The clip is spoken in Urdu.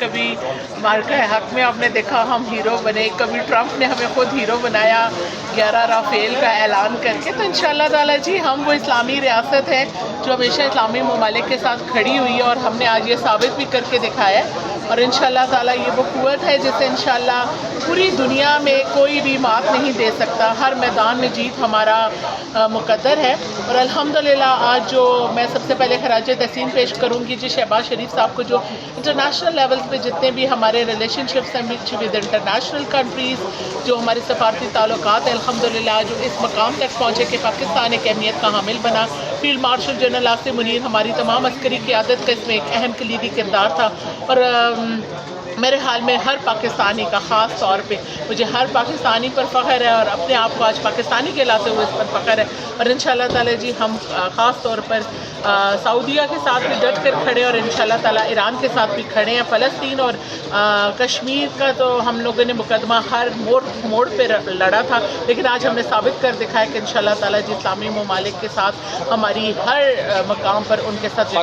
کبھی مارکہ حق میں آپ نے دیکھا ہم ہیرو بنے، کبھی ٹرمپ نے ہمیں خود ہیرو بنایا 11 رافیل کا اعلان کر کے. تو انشاءاللہ تعالیٰ جی ہم وہ اسلامی ریاست ہے جو ہمیشہ اسلامی ممالک کے ساتھ کھڑی ہوئی ہے، اور ہم نے آج یہ ثابت بھی کر کے دکھایا ہے. اور انشاءاللہ تعالیٰ یہ وہ قوت ہے جسے انشاءاللہ پوری دنیا میں کوئی بھی مات نہیں دے سکتا. ہر میدان میں جیت ہمارا مقدر ہے. اور الحمدللہ آج جو میں سب سے پہلے خراج تحسین پیش کروں گی جی شہباز شریف صاحب کو، جو انٹرنیشنل لیولز پہ جتنے بھی ہمارے ریلیشن شپس ہیں ود انٹرنیشنل کنٹریز، جو ہمارے سفارتی تعلقات ہیں، الحمدللہ جو اس مقام تک پہنچے کہ پاکستان ایک اہمیت کا حامل بنا. Field marshal general Asif Munir ہماری تمام عسکری قیادت کا اس میں ایک اہم کلیدی کردار تھا. اور میرے حال میں ہر پاکستانی کا، خاص طور پہ مجھے ہر پاکستانی پر فخر ہے، اور اپنے آپ کو آج پاکستانی کہلاتے ہوئے اس پر فخر ہے. اور انشاءاللہ تعالیٰ جی ہم خاص طور پر سعودیہ کے ساتھ بھی ڈٹ کر کھڑے، اور انشاءاللہ تعالیٰ ایران کے ساتھ بھی کھڑے ہیں. فلسطین اور کشمیر کا تو ہم لوگوں نے مقدمہ ہر موڑ پہ لڑا تھا، لیکن آج ہم نے ثابت کر دکھایا کہ انشاءاللہ تعالیٰ جی اسلامی ممالک کے ساتھ ہماری ہر مقام پر ان کے ساتھ